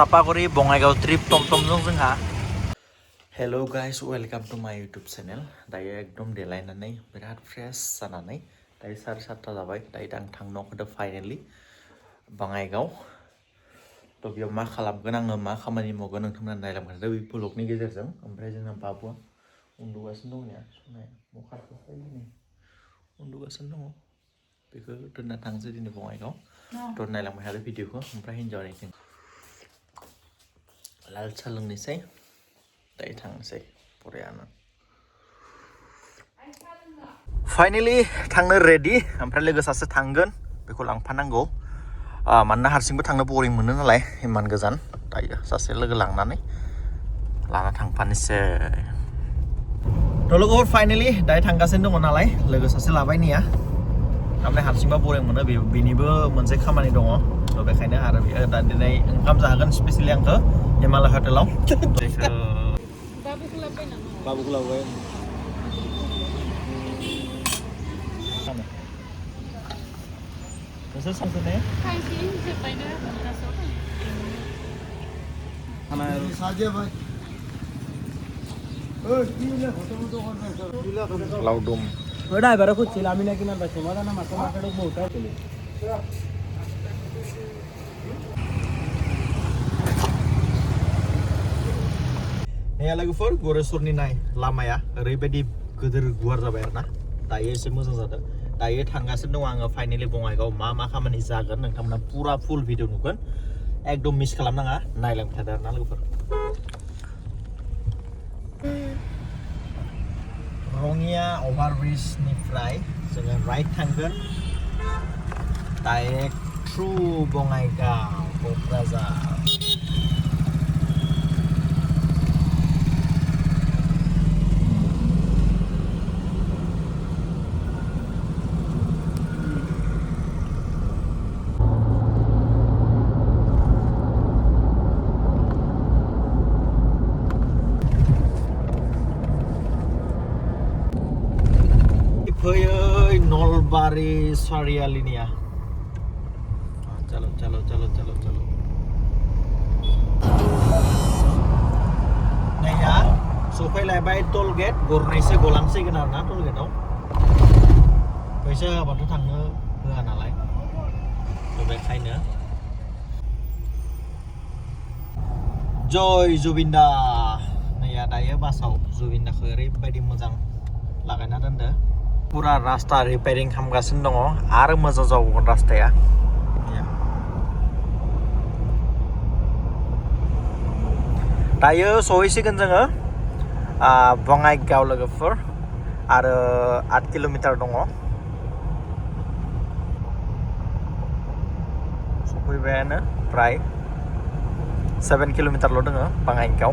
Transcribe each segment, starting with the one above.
Sapaguri Bongaigaw trip tom-tom जोंहा Hello guys, welcome to my YouTube channel. दायो एकदम देलायनानै बिराद फ्रेश जानानै दायो 7:30 जाबाय दायो आं थांनो होदो फाइनाली बङाइगाव थ' बेयाव मा खालामगोन आङो मा खामानि मावगोन नोंथांमोना नायलांबाय थादो बे ब्लगनि गेजेरजों ओमफ्राय जोंना बाबुआ उन्दुगासिनो दं ने सनाया मखारखौहाय नै उन्दुगासिनो दङ बेखौ दोनना थांसै दिनै बङाइगाव थ' नायलांबाय थादो भिडिअखौ ओमफ्राय हिन्जावनिथिं लाल साहा लोंनोसै दायो थांनोसै बरियानो फाइनाली थांनो रेडि ओमफ्राय लोगो सासे थांगोन बेखौ लांफानांगौ मानोना हारसिंबो थांनो बरिं मोनो नालाय इमान गोजान दायो सासे लोगो लांनानै लाना थांफानोसै थ' लोगोफोर फाइनाली दायो थांगासिनो दङ नालाय लोगो सासे लाबाय निया ओमफ्राय हारसिंबा बरिं मोनो बेनिबो मोनसे खामानि दङ थ' बेखायनो आरो बियो दा दिनै ओंखाम जाहोगोन स्पेसियेलि आंखौ हिमालय हटेलाव बाबुखौ लाबोबाय नोंसोर सानसे ने लावदुम ड्राइवर को चिलामी ना किना बच्चे वाला ना माथा माथा लोग मोटा चले Naya लोगोफोर गरेस्वरनि नाय लामाया ओरैबायदि गोदोर गुवार जाबाय आरोना दायो एसे मोजां जादों दायो थांगासिनो दं आङो फाइनाली बङाइगाव मा खामानि जागोन नोंथांमोना पुरा फुल भिडिअ नुगोन एकदम मिस खालामनाङा नायलांबाय थादो आरोना लोगोफोर रङिया अभारब्रिजनिफ्राय जोङो राइट थांगोन डाइरेक्ट थ्रु बङाइगाव क'क्राझार फैयो नलबारि सारियालिनिया चलो चलो चलो चलो चलो नैया सफैलायबाय टल गेट गरनैसो गलांसिगोन आरोना टल गेटआव फैसा होआबाथ' थांनो होआ नालाय थ' बेखायनो जय जुबिनदा नैया दायो बासाव जुबिनदाखौ ओरैबायदि मोजां लागायना दोनदो पुरा रास्ता रिपेयरिं खालामगासिनो दङ आरो मोजां जाबावगोन रास्ताया दायो सहैसिगोन जोङो बङाइगाव लोगोफोर आरो 8 किल'मिटार दङ सफैबायानो प्राय 7 किल'मिटारल' दङ बङाइगाव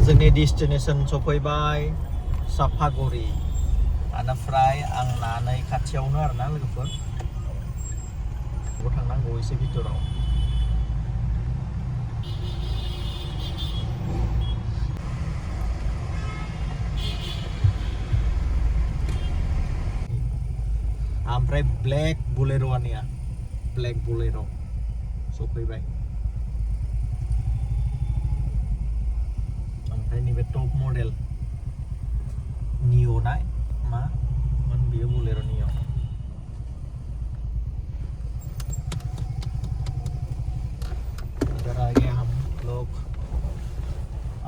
जोंनि डेस्टिनेसन सफैबाय साफागुरि बेनिफ्राय आं लानानै खाथियावनो आरोना लोगोफोर थांनांगौ एसे भितराव ओमफ्राय ब्लेक बुलेर'निया ब्लेक बुलेर' सफैबाय ओमफ्राय नैबे टप मडेल निय' ना मा मोन बियो बुलेर' निय' इधर आगे हम लोग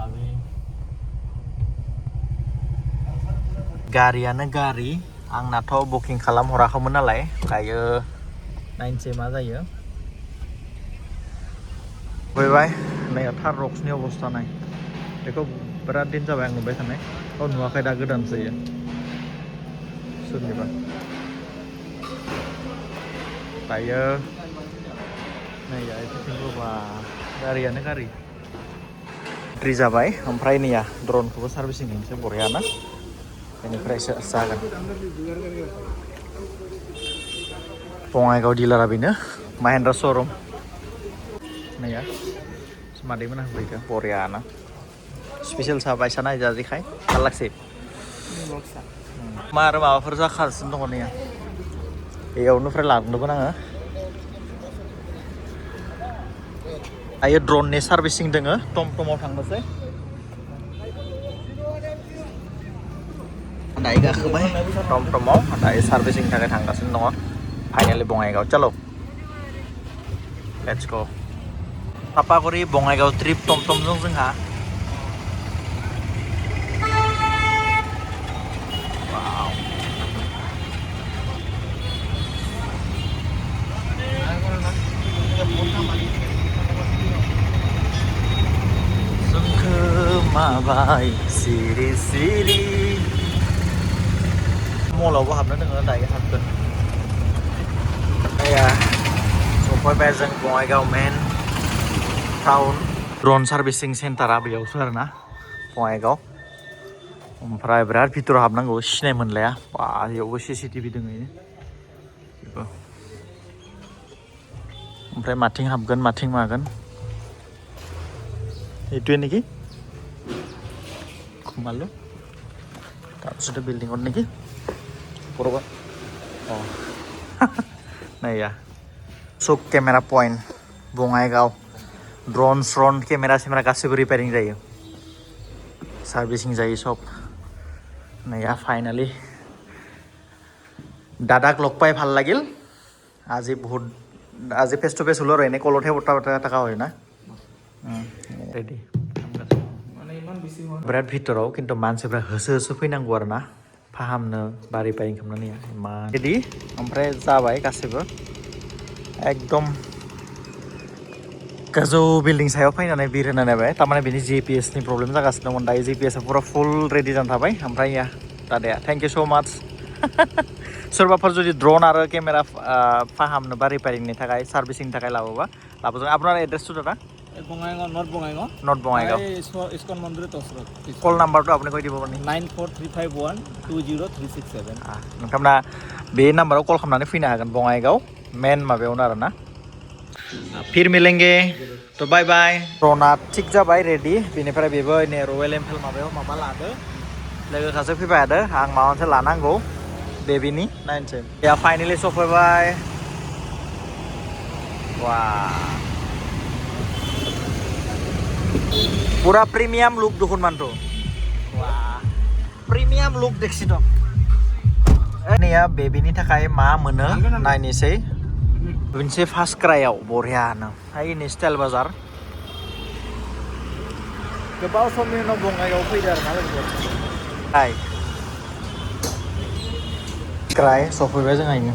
अभी गारियानो गारि आंनाथ' बुकिं खालामहराखैमोन नालाय दायो नायनोसै मा जायो फैबाय नै थार रक्सनि अबस्था नाय बेखौ बिराद दिन जाबाय आं नुबाय थानाय नुवाखै दा गोदानसो जायो सोरनिबा दायो नै बा गारियानो गारि ट्रि जाबाय ओमफ्राय नैया ड्रनखौबो सार्भिसिं होनोसै बरियाना बेनिफ्रायसो जागोन बङाइगाव डिलारा बेनो महिन्द्रा श'रुम नैया मादैमोना होफैदो बरियाना स्पेशल साहा बायसा नायजाजिखाय थाल लागसै मा आरो माबाफोर जाखागासिनो दङ नैया बेयावनिफ्राय लांदोंमोन आङो दायो ड्रननि सार्भिसिं दोङो टमटमाव थांनोसै दायो गाखोबाय टमटमाव दायो सार्भिसिंनि थाखाय थांगासिनो दङ फाइनालि बङाइगाव चलो लेट्स गो पापागुरि बङाइगाव ट्रिप टमटमजों जोंहा माबाय सिरि सिरि मलावबो हाबनो दोङो दायो हाबगोन सफैबाय जों बङाइगाव मेन टाउन ड्रन सार्भिसिं सेन्टारा बेयावसो आरोना बङाइगाव ओमफ्राय बिराद भितराव हाबनांगौ सिनाय मोनलाया बा बेयावबो CCTV दोङो ओमफ्राय माथिं हाबगोन माथिं मागोन এইটোৱে নেকি সোমালো তাৰপিছতে বিল্ডিঙত নেকি বरोबर नाया सक camera point Bongaigaon drone camera गासिबो रिपेयरिं जायो सार्भिसिं जायो सब नाया फाइनाली दादाक लग पाই ভাল লাগিল আজি फेस टू फेस হলো আৰু এনে কলতহে বটা থকা হয় না रेडी बिराद भितराव खिन्थु मानसिफ्रा होसो होसो फैनांगौ आरो ना फाहामनो बा रिपेयरिं खालामनानै इमान रेडी ओमफ्राय जाबाय गासिबो एकदम गोजौ बिल्डिं सायाव फैनानै बिर होना नायबाय थारमाने बेनि GPS नि प्रब्लेम जागासिनो दंमोन दायो GPS आ पुरा फुल रेडी जाना थाबाय ओमफ्राय दादाया थैंक यू सो मच सोरबाफोर जुदि ड्रोन आरो केमेरा फाहामनो बा रिपेयरिंनि थाखाय सार्भिसिंनि थाखाय लाबोजों আপনার एड्रेसটো दादा বঙাইগাঁও नर्थ बङाइगाव ইস্কন মন্দিৰৰ ওচৰত कल नाम्बारটো আপুনি কৈ দিব পাৰি 9435120367 नोंथांमोना बे नाम्बाराव कल खालामनानै फैनो हागोन बङाइगाव मेन माबायावनो आरोना फिर मिलेंगे तो बाय बाय ड्रना थिग जाबाय रेडी बेनिफ्राय बेबो नै रयेल एनफिल्ड माबायाव माबा लादो लोगो सासे फैबाय आरो आं माबा मोनसे लानांगौ बेबिनि नायनोसै या फाइनालि सफैबाय वाह पूरा प्रिमियाम लुक दुखुन मानतो वाह प्रिमियाम लुक देखसि दं नैया बेबिनि थाखाय मा मोनो नायनोसै मोनसे फार्स्ट क्राइआव बरियानो हाय स्टाइल बाजार गोबाव समनि उनाव बङाइगाव फैदो आरोना लोगोफोर हाय क्राइ सफैबाय जोंहायनो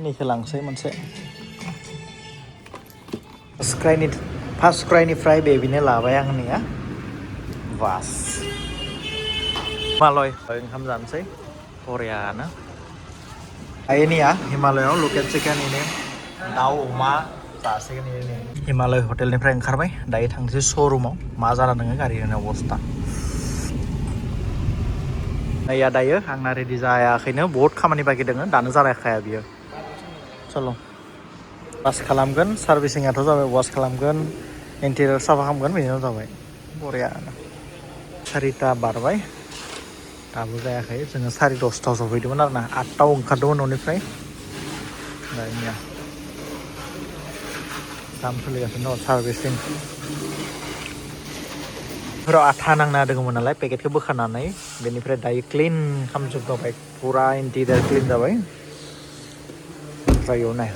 नैखौ लांसै मोनसे फार्स्ट क्राइनिफ्राय बेबिनो लाबाय आंनिया बास हिमालय ओंखाम जानोसै बरियानो आइनिया हिमालयाव लकेल चिकेन इनि दाउ अमा जासिगोन इनि हिमालय हटेलनिफ्राय ओंखारबाय दायो थांसै श'रुमाव मा जाना दङ गारिनि अबस्था नैया दायो आंना रेडि जायाखैनो बहुत खामानि बाखि दङ दानो जालायखाया बियो चलो वास खालामगोन सार्भिसिंआथ' जाबाय वास खालामगोन इन्टेरियर साफा खालामगोन बेनि उनाव जाबाय बरियानो 4टा बारबाय दाबो जायाखै जोङो 10:30 सफैदोंमोन आरोना 8टायाव ओंखारदोंमोन न'निफ्राय दानिया दाम सोलिगासिनो दङ सार्भिसिं फोराव आथा नांना दङमोन नालाय पेकेटखौ बोखानानै बेनिफ्राय दायो क्लिन खालामजोबबाय पुरा इन्टेरियर क्लिन जाबाय ओमफ्राय नाय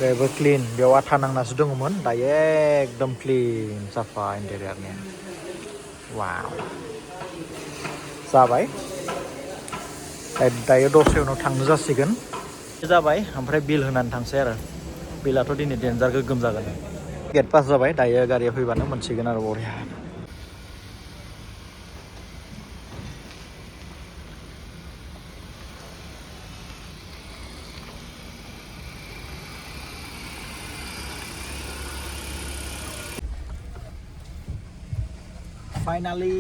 बेबो क्लिन बेयाव आथा नांनासो दङमोन दायो एकदम क्लिन साफा इन्टेरियरनिया वाव जाबाय दायो दसे उनाव थांनो जासिगोन जाबाय ओमफ्राय बिल होनानै थांसै आरो बिलाथ' दिनै डेन्जार गोगोम जागोन गेट पास जाबाय दायो गारिया फैबानो मोनसिगोन आरो बरिया फाइनालि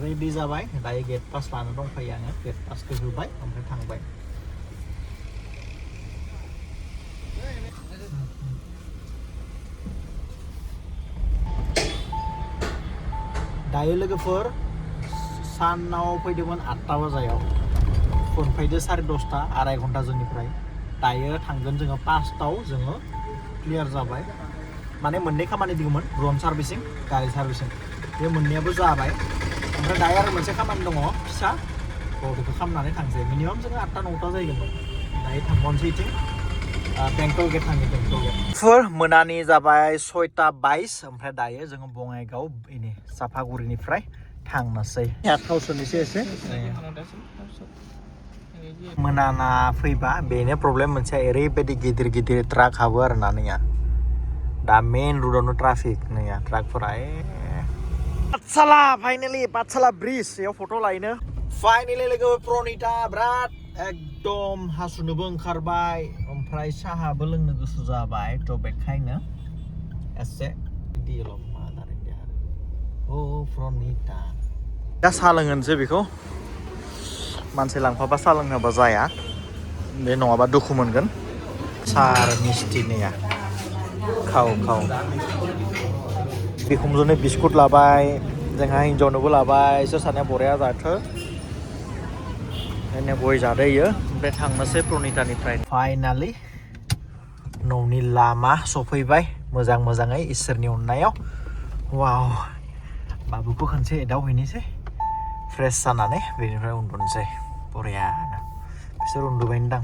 रेडि जाबाय दायो गेट पास लानो दंफायो आङो गेट पासखौ होबाय ओमफ्राय थांबाय दायो लोगोफोर सानाव फैदोंमोन 8टा बाजायाव फैदो 10:30 आराय घन्टा जोंनिफ्राय दायो थांगोन जोङो 5टाव जोङो क्लियार जाबाय माने मोननै खामानि दङमोन ड्रन सार्भिसिं गारि सार्भिसिं बे मोननैयाबो जाबाय ओमफ्राय दायो आरो मोनसे खामानि दङ फिसा बेखौ खालामनानै थांसै मिनिमाम जोङो 8टा 9टा जाहैगोन दायो थांबावनोसै इथिं बेंटल गेट थांगोन बेंटल गेट मोनानि जाबाय 6:22 ओमफ्राय दायो जोङो बङाइगाव इनि साफागुरिनिफ्राय थांनोसै थाव सोनोसै एसे मोनाना फैबा बेनो प्रब्लेम मोनसे ओरैबायदि गिदिर गिदिर ट्राक हाबो आरोना नैया दा मेन रोडआवनो ट्राफिक नैया ट्राकफोरा पाठशाला फाइनालि पाठशाला ब्रिज याव फट' लायनो फाइनालि लोगो प्रनिता बिराद एकदम हासुनोबो ओंखारबाय ओमफ्राय साहाबो लोंनो गोसो जाबाय थ' बेखायनो एसे प्रनिता दा साहा लोंनोसै बेखौ मानसि लांफाबा साहा लोंनोबा जाया बे नङाबा दुखु मोनगोन साहा आरो मिस्टि नैया खाव बिखुनजोनो बिस्कुट लाबाय जोंहा हिन्जावनोबो लाबाय इसोर सानैया बरिया जाथो एने गय जादोयो ओमफ्राय थांनोसै प्रनितानिफ्राय फाइनालि न'नि लामा सफैबाय मोजाङै इसोरनि अननायाव वाव बाबुखौ खनसे एदावहैनोसै फ्रेश जानानै बेनिफ्राय उन्दुनोसै बरियानो बिसोर उन्दुबायनो दां